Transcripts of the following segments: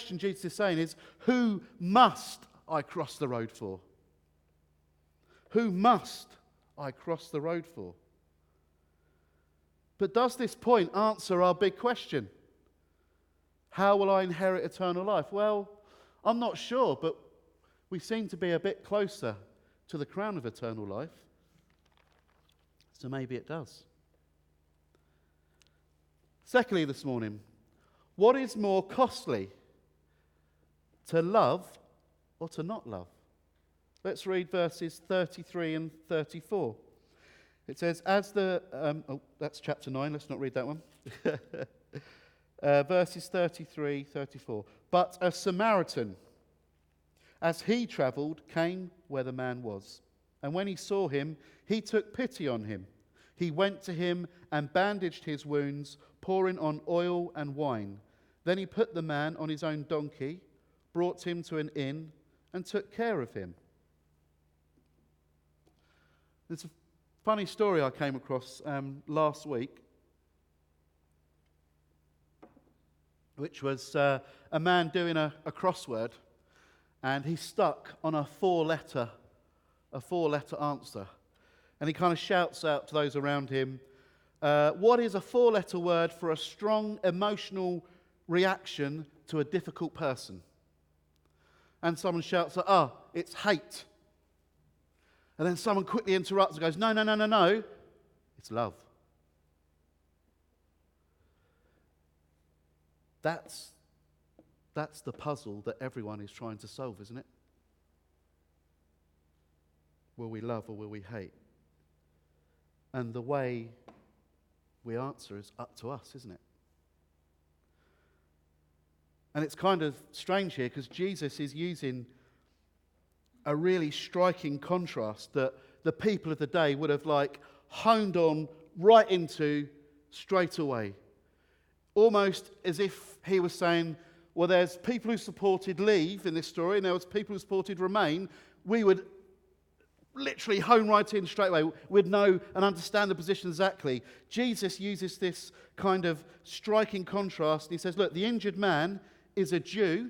question Jesus is saying is, who must I cross the road for? Who must I cross the road for? But does this point answer our big question? How will I inherit eternal life? Well, I'm not sure, but we seem to be a bit closer to the crown of eternal life. So maybe it does. Secondly, this morning, what is more costly, to love or to not love? Let's read verses 33 and 34. It says, that's chapter 9, let's not read that one. Verses 33, 34. But a Samaritan, as he travelled, came where the man was. And when he saw him, he took pity on him. He went to him and bandaged his wounds, pouring on oil and wine. Then he put the man on his own donkey, brought him to an inn, and took care of him. There's a funny story I came across last week, which was a man doing a crossword, and he stuck on a four-letter answer. And he kind of shouts out to those around him, what is a four-letter word for a strong emotional reaction to a difficult person? And someone shouts out, it's hate. And then someone quickly interrupts and goes, no, it's love. That's the puzzle that everyone is trying to solve, isn't it? Will we love or will we hate? And the way we answer is up to us, isn't it? And it's kind of strange here because Jesus is using a really striking contrast that the people of the day would have honed on right into straight away. Almost as if he was saying, well, there's people who supported leave in this story and there was people who supported remain. We would literally hone right in straight away. We'd know and understand the position exactly. Jesus uses this kind of striking contrast and he says, look, the injured man is a Jew.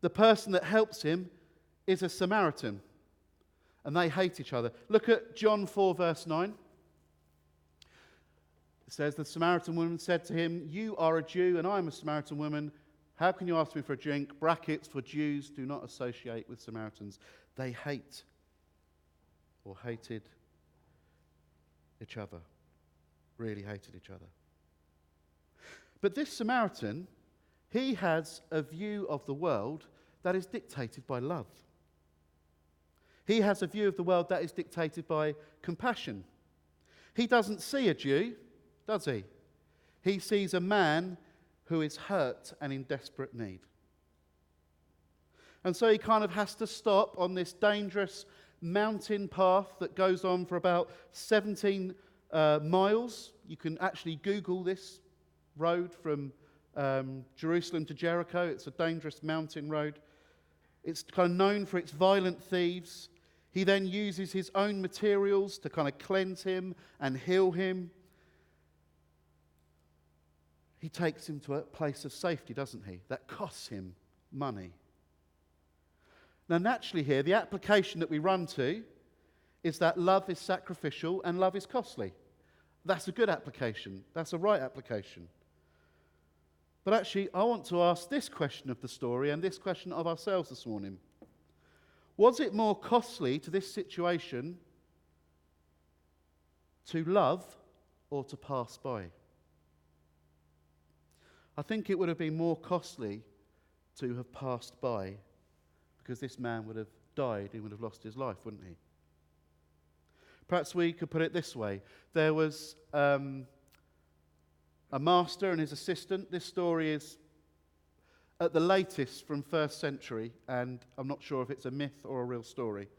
The person that helps him is a Samaritan. And they hate each other. Look at John 4 verse 9. It says, the Samaritan woman said to him, you are a Jew and I am a Samaritan woman. How can you ask me for a drink? Brackets, for Jews do not associate with Samaritans. They hate or hated each other. Really hated each other. But this Samaritan, he has a view of the world that is dictated by love. He has a view of the world that is dictated by compassion. He doesn't see a Jew, does he? He sees a man who is hurt and in desperate need. And so he kind of has to stop on this dangerous mountain path that goes on for about 17 miles. You can actually Google this road from Jerusalem to Jericho. It's a dangerous mountain road. It's kind of known for its violent thieves. He then uses his own materials to kind of cleanse him and heal him. He takes him to a place of safety, doesn't he? That costs him money. Now, naturally here, the application that we run to is that love is sacrificial and love is costly. That's a good application. That's a right application. But actually, I want to ask this question of the story and this question of ourselves this morning. Was it more costly to this situation to love or to pass by? I think it would have been more costly to have passed by because this man would have died, he would have lost his life, wouldn't he? Perhaps we could put it this way. There was a master and his assistant. This story is at the latest from 1st century, and I'm not sure if it's a myth or a real story.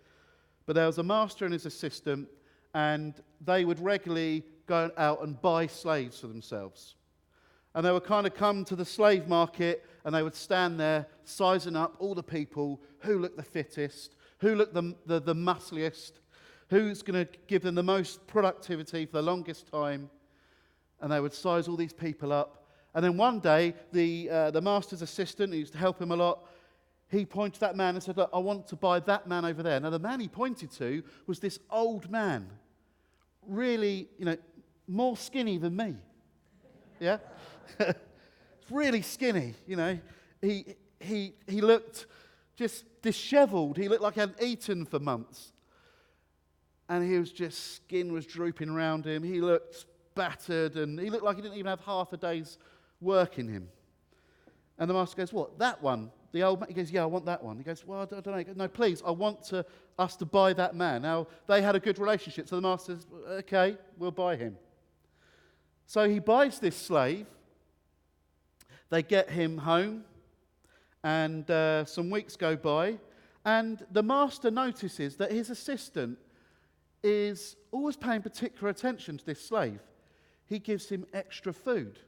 But there was a master and his assistant, and they would regularly go out and buy slaves for themselves. And they would kind of come to the slave market, and they would stand there sizing up all the people who look the fittest, who look the muscliest, who's going to give them the most productivity for the longest time. And they would size all these people up, And then one day, the master's assistant, who used to help him a lot, he pointed to that man and said, look, I want to buy that man over there. Now, the man he pointed to was this old man, really, more skinny than me. Yeah? Really skinny, He looked just disheveled. He looked like he hadn't eaten for months. And he was just, skin was drooping around him. He looked battered, and he looked like he didn't even have half a day's work in him. And the master goes, what, that one? The old man, he goes, yeah, I want that one. He goes, well, I don't know. He goes, no, please, I want us to buy that man. Now, they had a good relationship, so the master says, okay, we'll buy him. So he buys this slave. They get him home, and some weeks go by, and the master notices that his assistant is always paying particular attention to this slave. He gives him extra food,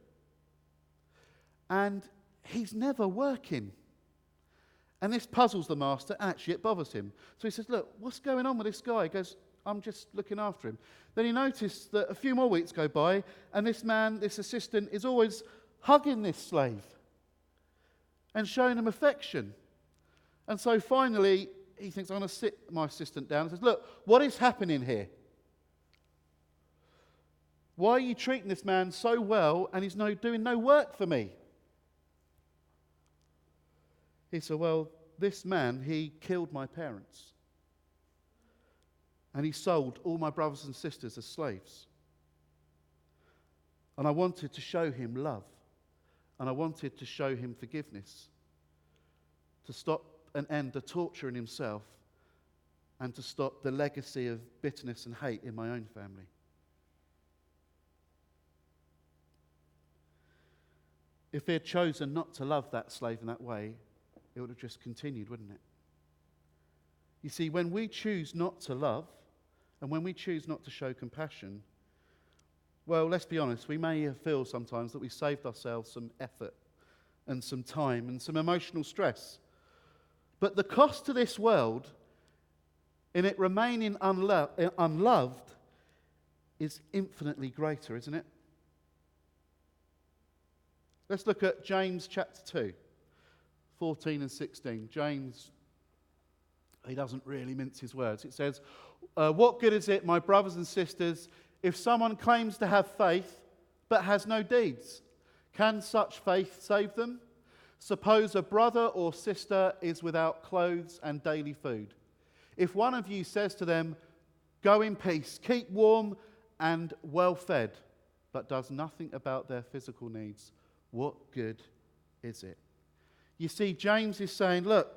and he's never working. And this puzzles the master, and actually it bothers him. So he says, look, what's going on with this guy? He goes, I'm just looking after him. Then he noticed that a few more weeks go by, and this man, this assistant, is always hugging this slave and showing him affection. And so finally, he thinks, I'm going to sit my assistant down and says, look, what is happening here? Why are you treating this man so well and he's doing no work for me? He said, well, this man, he killed my parents. And he sold all my brothers and sisters as slaves. And I wanted to show him love. And I wanted to show him forgiveness. To stop and end the torture in himself. And to stop the legacy of bitterness and hate in my own family. If he had chosen not to love that slave in that way, it would have just continued, wouldn't it? You see, when we choose not to love, and when we choose not to show compassion, well, let's be honest, we may feel sometimes that we saved ourselves some effort and some time and some emotional stress. But the cost to this world, in it remaining unloved, is infinitely greater, isn't it? Let's look at James chapter 2, 14 and 16. James, he doesn't really mince his words. It says, what good is it, my brothers and sisters, if someone claims to have faith but has no deeds? Can such faith save them? Suppose a brother or sister is without clothes and daily food. If one of you says to them, go in peace, keep warm and well fed, but does nothing about their physical needs, what good is it? You see, James is saying, look,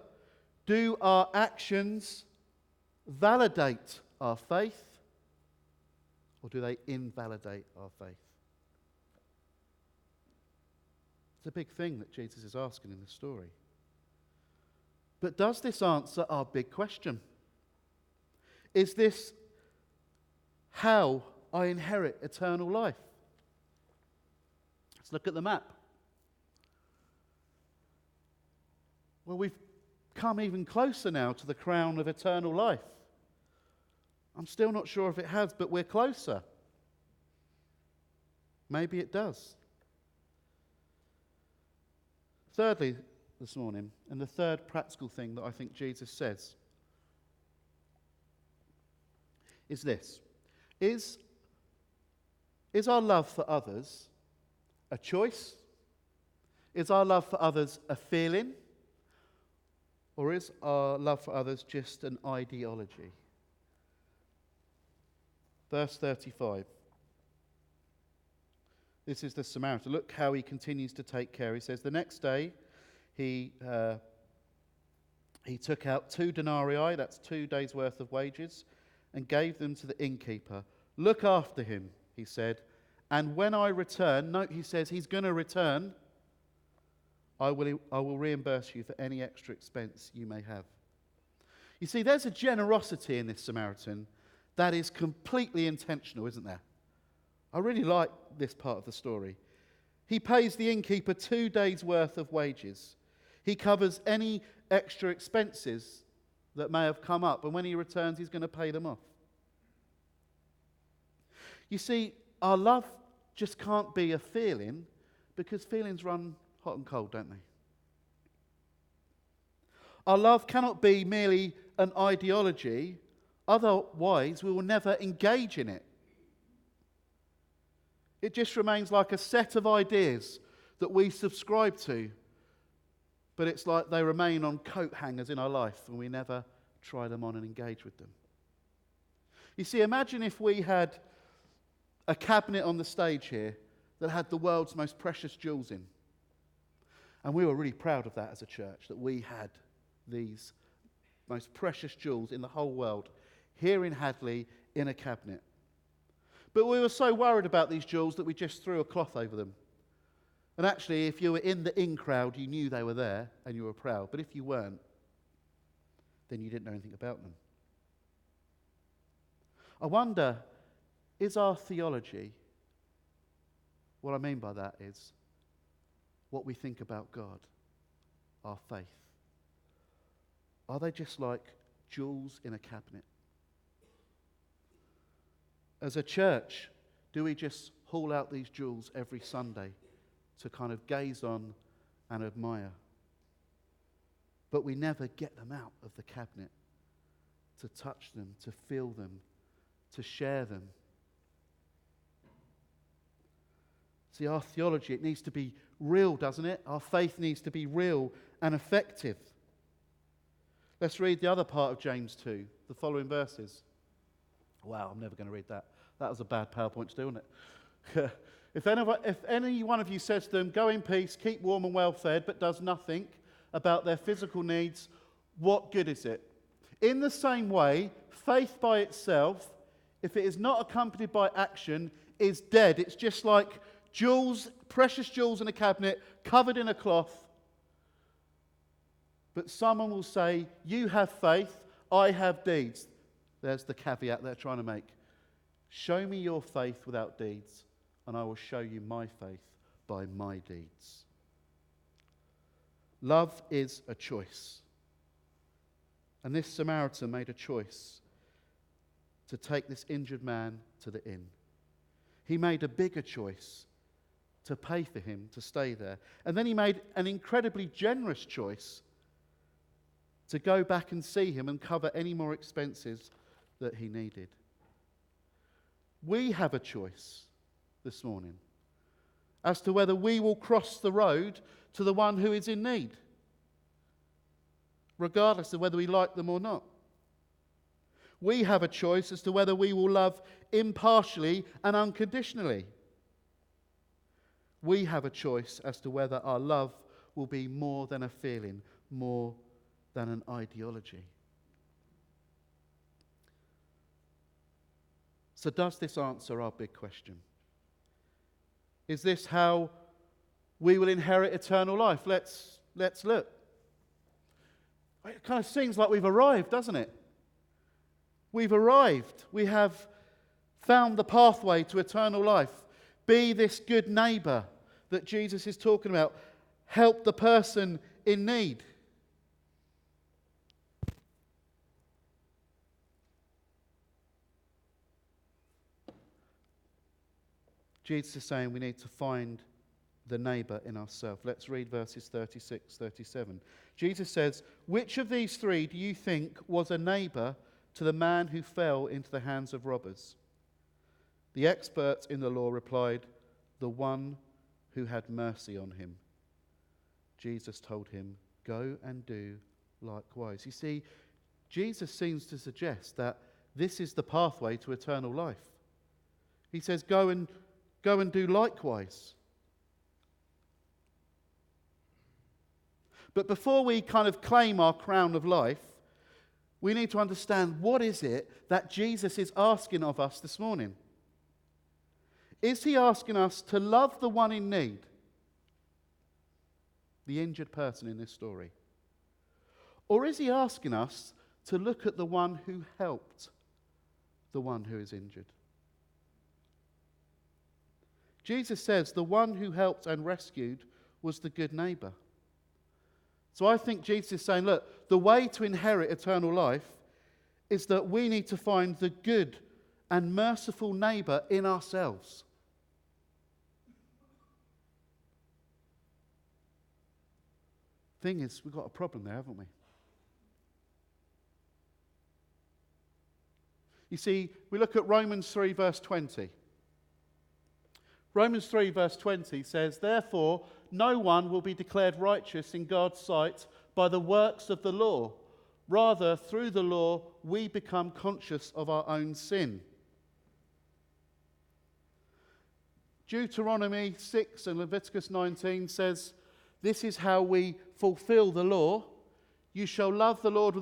do our actions validate our faith, or do they invalidate our faith? It's a big thing that Jesus is asking in the story. But does this answer our big question? Is this how I inherit eternal life? Let's look at the map. Well, we've come even closer now to the crown of eternal life. I'm still not sure if it has, but we're closer. Maybe it does. Thirdly, this morning, and the third practical thing that I think Jesus says, is this. Is our love for others a choice? Is our love for others a feeling? Or is our love for others just an ideology? Verse 35. This is the Samaritan. Look how he continues to take care. He says, the next day he took out 2 denarii, that's 2 days' worth of wages, and gave them to the innkeeper. Look after him, he said, and when I return, note he says he's going to return, I will reimburse you for any extra expense you may have. You see, there's a generosity in this Samaritan that is completely intentional, isn't there? I really like this part of the story. He pays the innkeeper 2 days' worth of wages. He covers any extra expenses that may have come up, and when he returns, he's going to pay them off. You see, our love just can't be a feeling, Because feelings run hot and cold, don't they? Our love cannot be merely an ideology, otherwise we will never engage in it. It just remains like a set of ideas that we subscribe to, but it's like they remain on coat hangers in our life and we never try them on and engage with them. You see, imagine if we had a cabinet on the stage here that had the world's most precious jewels in. And we were really proud of that as a church, that we had these most precious jewels in the whole world here in Hadley in a cabinet. But we were so worried about these jewels that we just threw a cloth over them. And actually, if you were in the in crowd, you knew they were there and you were proud. But if you weren't, then you didn't know anything about them. I wonder, is our theology, what I mean by that is what we think about God, our faith, are they just like jewels in a cabinet? As a church, do we just haul out these jewels every Sunday to kind of gaze on and admire? But we never get them out of the cabinet to touch them, to feel them, to share them. See, our theology, it needs to be real, doesn't it? Our faith needs to be real and effective. Let's read the other part of James 2, the following verses. Wow, I'm never going to read that. That was a bad PowerPoint to do, wasn't it? If any one of you says to them, go in peace, keep warm and well fed, but does nothing about their physical needs, what good is it? In the same way, faith by itself, if it is not accompanied by action, is dead. It's just like jewels, precious jewels in a cabinet, covered in a cloth. But someone will say, you have faith, I have deeds. There's the caveat they're trying to make. Show me your faith without deeds, and I will show you my faith by my deeds. Love is a choice. And this Samaritan made a choice to take this injured man to the inn. He made a bigger choice to pay for him to stay there. And then he made an incredibly generous choice to go back and see him and cover any more expenses that he needed. We have a choice this morning as to whether we will cross the road to the one who is in need, regardless of whether we like them or not. We have a choice as to whether we will love impartially and unconditionally. We have a choice as to whether our love will be more than a feeling, more than an ideology. So does this answer our big question? Is this how we will inherit eternal life? Let's look. It kind of seems like we've arrived, doesn't it? We've arrived. We have found the pathway to eternal life. Be this good neighbour that Jesus is talking about. Help the person in need. Jesus is saying we need to find the neighbour in ourselves. Let's read verses 36, 37. Jesus says, which of these three do you think was a neighbour to the man who fell into the hands of robbers? The experts in the law replied, the one who had mercy on him. Jesus told him, go and do likewise. You see, Jesus seems to suggest that this is the pathway to eternal life. He says, go and do likewise. But before we kind of claim our crown of life, we need to understand what is it that Jesus is asking of us this morning. Is he asking us to love the one in need, the injured person in this story? Or is he asking us to look at the one who helped the one who is injured? Jesus says the one who helped and rescued was the good neighbour. So I think Jesus is saying, look, the way to inherit eternal life is that we need to find the good and merciful neighbour in ourselves. Thing is, we've got a problem there, haven't we? You see, we look at Romans 3 verse 20. Romans 3 verse 20 says, "Therefore, no one will be declared righteous in God's sight by the works of the law. Rather, through the law, we become conscious of our own sin." Deuteronomy 6 and Leviticus 19 says, this is how we fulfill the law. You shall love the Lord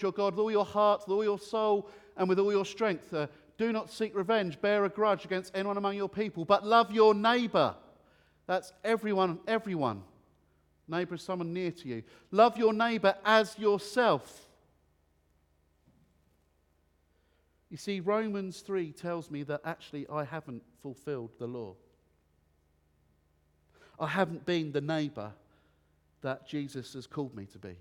your God with all your heart, with all your soul, and with all your strength. Do not seek revenge, bear a grudge against anyone among your people, but love your neighbour. That's everyone. Neighbour is someone near to you. Love your neighbour as yourself. You see, Romans 3 tells me that actually I haven't fulfilled the law. I haven't been the neighbour that Jesus has called me to be.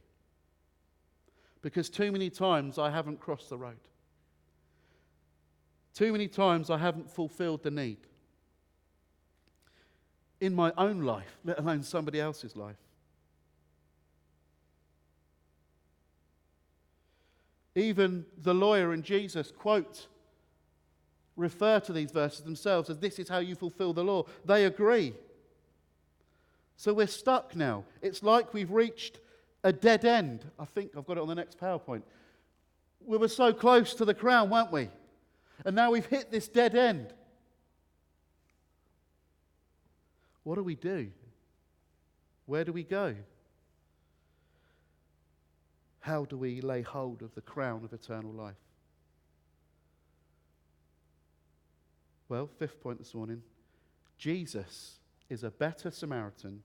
Because too many times I haven't crossed the road. Too many times I haven't fulfilled the need. In my own life, let alone somebody else's life. Even the lawyer and Jesus refer to these verses themselves as this is how you fulfill the law. They agree. So we're stuck now. It's like we've reached a dead end. I think I've got it on the next PowerPoint. We were so close to the crown, weren't we? And now we've hit this dead end. What do we do? Where do we go? How do we lay hold of the crown of eternal life? Well, fifth point this morning. Jesus is a better Samaritan.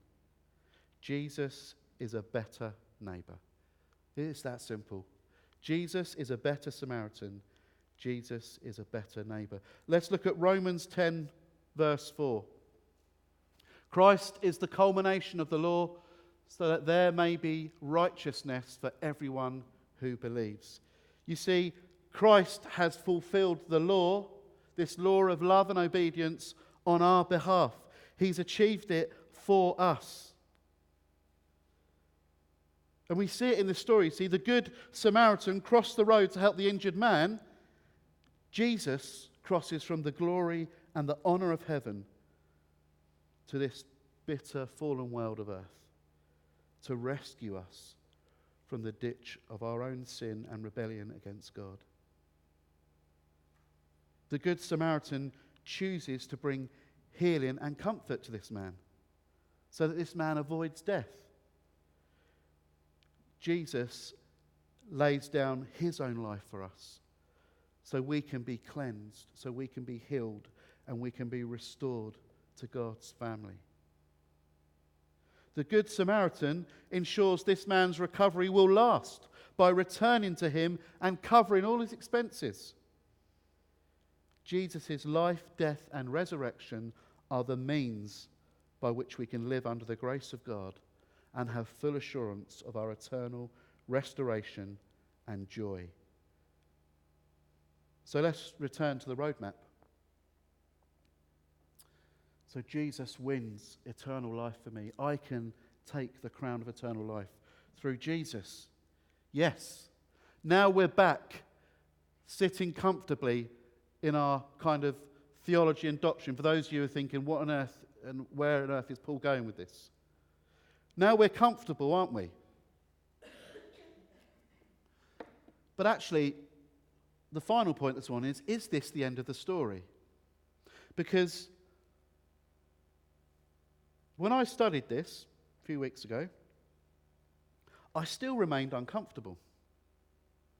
Jesus is a better neighbour. It's that simple. Jesus is a better Samaritan. Jesus is a better neighbour. Let's look at Romans 10, verse 4. Christ is the culmination of the law, so that there may be righteousness for everyone who believes. You see, Christ has fulfilled the law, this law of love and obedience, on our behalf. He's achieved it for us. And we see it in the story. See, the good Samaritan crossed the road to help the injured man. Jesus crosses from the glory and the honour of heaven to this bitter, fallen world of earth to rescue us from the ditch of our own sin and rebellion against God. The Good Samaritan chooses to bring healing and comfort to this man so that this man avoids death. Jesus lays down his own life for us so we can be cleansed, so we can be healed, and we can be restored to God's family. The Good Samaritan ensures this man's recovery will last by returning to him and covering all his expenses. Jesus' life, death, and resurrection are the means by which we can live under the grace of God and have full assurance of our eternal restoration and joy. So let's return to the roadmap. So Jesus wins eternal life for me. I can take the crown of eternal life through Jesus. Yes. Now we're back sitting comfortably in our kind of theology and doctrine. For those of you who are thinking, what on earth and where on earth is Paul going with this? Now we're comfortable, aren't we? But actually, the final point this one is this the end of the story? Because when I studied this a few weeks ago, I still remained uncomfortable.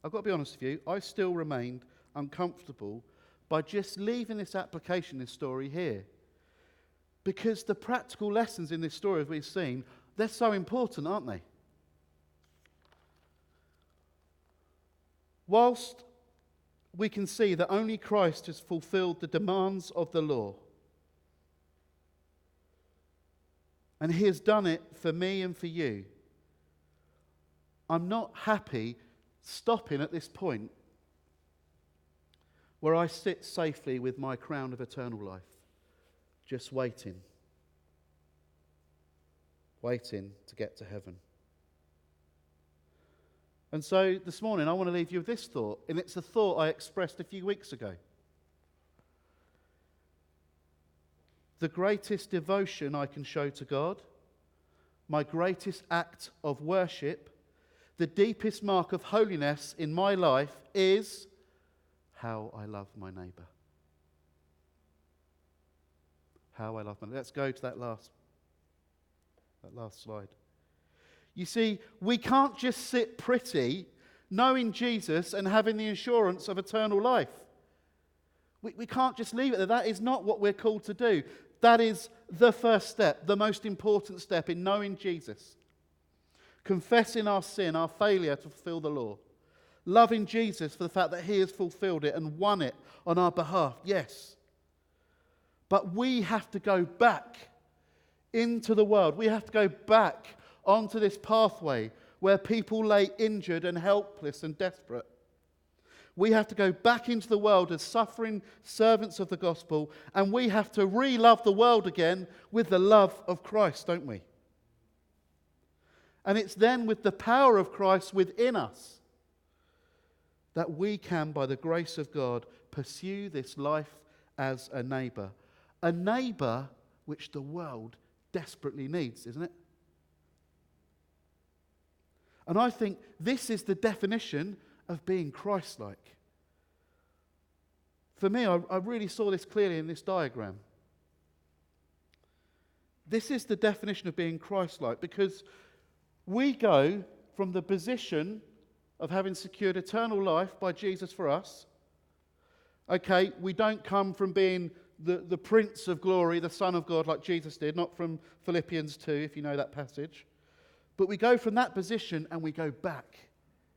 I've got to be honest with you, I still remained uncomfortable by just leaving this application, this story here. Because the practical lessons in this story, as we've seen, they're so important, aren't they? Whilst we can see that only Christ has fulfilled the demands of the law, and he has done it for me and for you, I'm not happy stopping at this point where I sit safely with my crown of eternal life, just waiting. waiting to get to heaven. And so this morning I want to leave you with this thought, and it's a thought I expressed a few weeks ago. The greatest devotion I can show to God, my greatest act of worship, the deepest mark of holiness in my life is how I love my neighbour. How I love my neighbour. Let's go to that last slide. You see, we can't just sit pretty knowing Jesus and having the assurance of eternal life. We can't just leave it there. That is not what we're called to do. That is the first step, the most important step in knowing Jesus. Confessing our sin, our failure to fulfill the law. Loving Jesus for the fact that he has fulfilled it and won it on our behalf, yes. But we have to go back into the world. We have to go back onto this pathway where people lay injured and helpless and desperate. We have to go back into the world as suffering servants of the gospel, and we have to re-love the world again with the love of Christ, don't we? And it's then with the power of Christ within us that we can, by the grace of God, pursue this life as a neighbour. A neighbour which the world desperately needs, isn't it? And I think this is the definition of being Christ-like. For me, I really saw this clearly in this diagram. This is the definition of being Christ-like, because we go from the position of having secured eternal life by Jesus for us. Okay, we don't come from being the Prince of Glory, the Son of God, like Jesus did, not from Philippians 2, if you know that passage. But we go from that position and we go back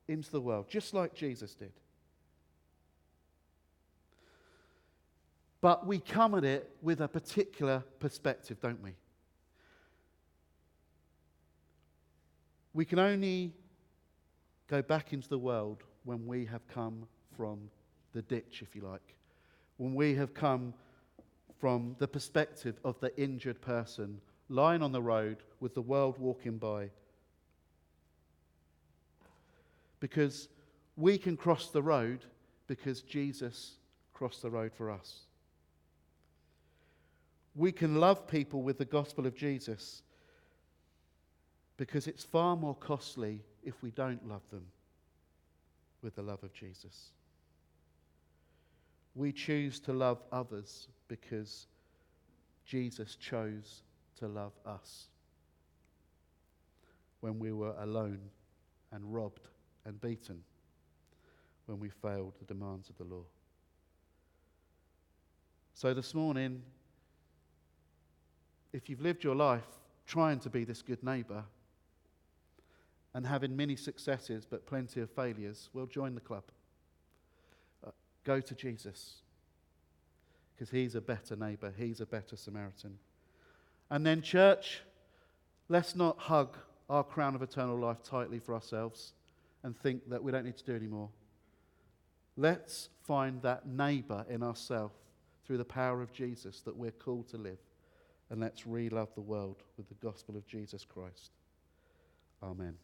into the world, just like Jesus did. But we come at it with a particular perspective, don't we? We can only go back into the world when we have come from the ditch, if you like. When we have come from the perspective of the injured person lying on the road with the world walking by. Because we can cross the road because Jesus crossed the road for us. We can love people with the gospel of Jesus because it's far more costly if we don't love them with the love of Jesus. We choose to love others because Jesus chose to love us when we were alone and robbed and beaten, when we failed the demands of the law. So this morning, if you've lived your life trying to be this good neighbour and having many successes but plenty of failures, well, join the club. Go to Jesus, because he's a better neighbour, he's a better Samaritan. And then, church, let's not hug our crown of eternal life tightly for ourselves and think that we don't need to do any more. Let's find that neighbour in ourselves through the power of Jesus that we're called to live. And let's re-love the world with the gospel of Jesus Christ. Amen.